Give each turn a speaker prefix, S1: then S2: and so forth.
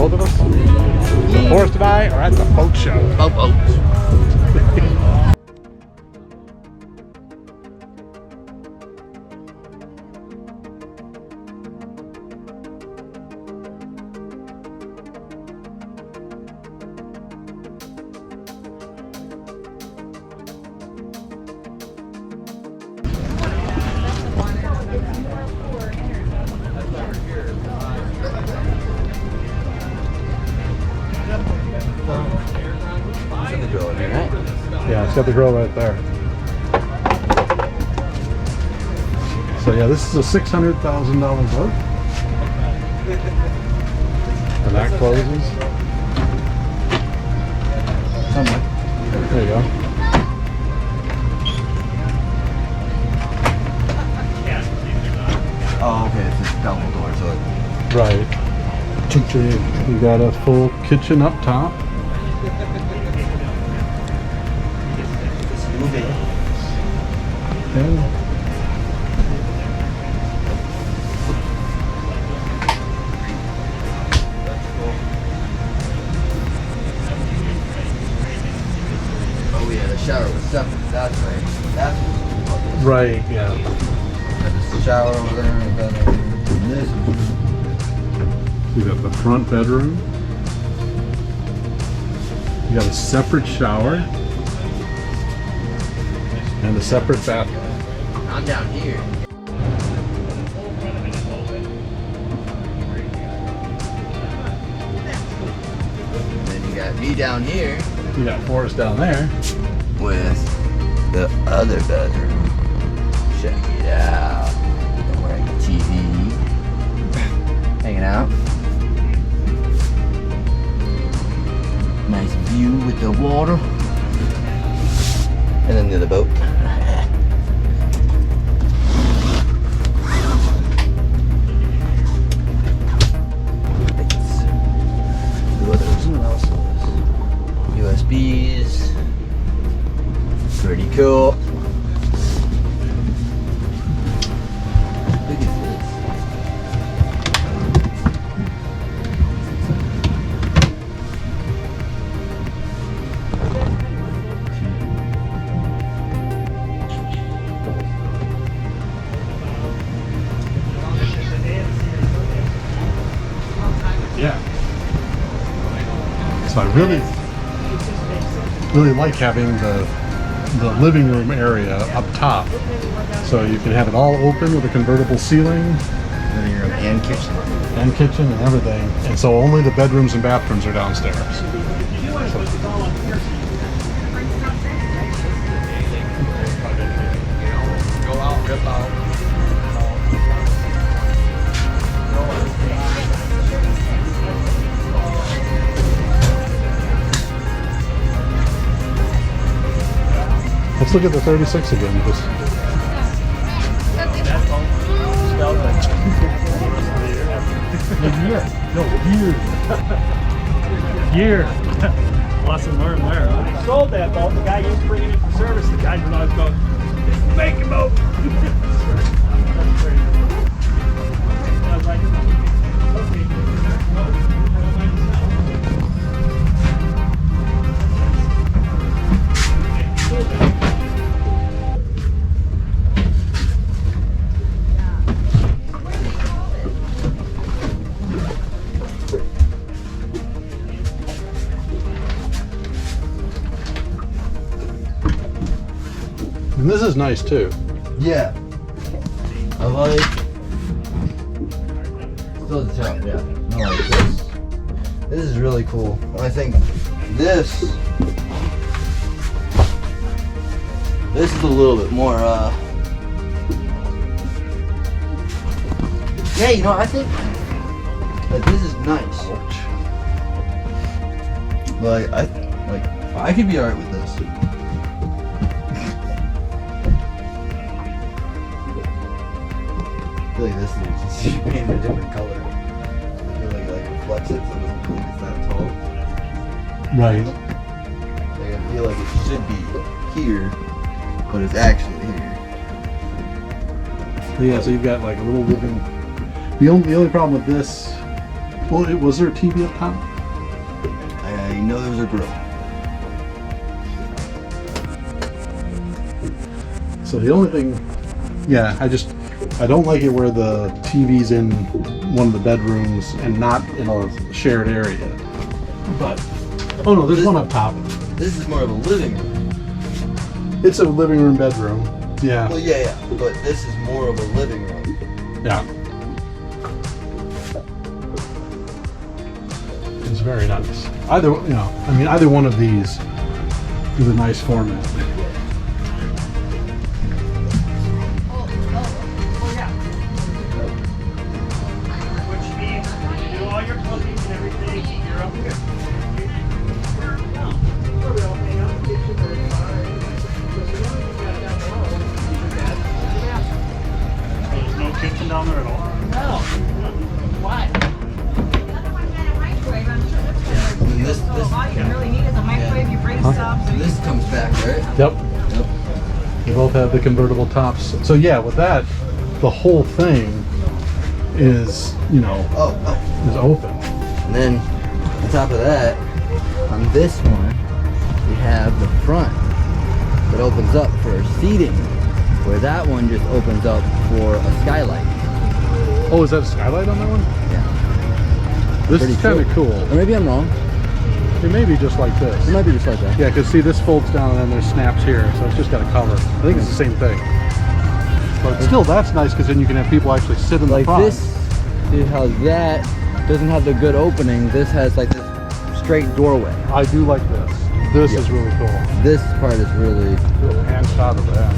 S1: both of us? So Forrest and I are at the boat show.
S2: Boats.
S1: Yeah, it's got the grill right there. So yeah, this is a $600,000 boat. And that closes. There you go.
S2: Oh, okay, it's just double door, so
S1: Right. You got a full kitchen up top. And
S2: oh yeah, the shower was separate. That's right. That's what
S1: right, yeah.
S2: the shower over there and then this.
S1: You got the front bedroom. You got a separate shower and a separate bathroom.
S2: I'm down here. And then you got me down here
S1: You got Forrest down there.
S2: with the other bedroom. Check it out. I'm wearing a TV. Hanging out. Nice view with the water. And then the other boat. USBs. Pretty cool. Look at this.
S1: Yeah. So I really like having the living room area up top. So you can have it all open with a convertible ceiling.
S2: Living room and kitchen.
S1: And kitchen and everything. And so only the bedrooms and bathrooms are downstairs.
S2: Go out, rip out.
S1: Let's look at the 36 again. Just
S3: Year. Lesson learned there. When they sold that boat, the guy used to bring it in for service. The guy would always go, make a boat. That's crazy. I was like, okay.
S1: and this is nice too.
S2: Yeah. I like. Still the top, yeah. No, like this. This is really cool. I think this is a little bit more, yeah, you know, I think that this is nice. Like, I could be alright with this. I feel like this is just painted a different color. I feel like it reflects it so it doesn't feel like it's that tall.
S1: Right.
S2: Like, I feel like it should be here, but it's actually here.
S1: So yeah, so you've got like a little living. The only problem with this Well, was there a TV up top?
S2: I know there was a grill.
S1: So the only thing, yeah, I don't like it where the TV's in one of the bedrooms and not in a shared area. But, oh no, there's one up top.
S2: This is more of a living room.
S1: It's a living room, bedroom. Yeah.
S2: Well, yeah, but this is more of a living room.
S1: Yeah. It's very nice. Either one of these is a nice format.
S3: Which means you do all your cooking and everything, you're up here. There's no kitchen down there at all?
S4: No. Why?
S2: And this,
S4: All you really need is a microwave, you bring stuff. So
S2: this comes back, right?
S1: Yep.
S2: Yep.
S1: They both have the convertible tops. So yeah, with that, the whole thing is, is open.
S2: And then on top of that, on this one, we have the front that opens up for seating, where that one just opens up for a skylight.
S1: Oh, is that a skylight on that one?
S2: Yeah.
S1: This
S2: Pretty
S1: is kind of cool.
S2: Or maybe I'm wrong.
S1: It may be just like this.
S2: It might be just like that.
S1: Yeah, because see, this folds down and then there's snaps here, so it's just got a cover. I think it's the same thing. But still, that's nice because then you can have people actually sit in the
S2: Like
S1: front.
S2: this, see how that doesn't have the good opening. This has like this straight doorway.
S1: I do like this. This
S2: Yeah.
S1: is really cool.
S2: This part is really
S1: Do a pan shot of that.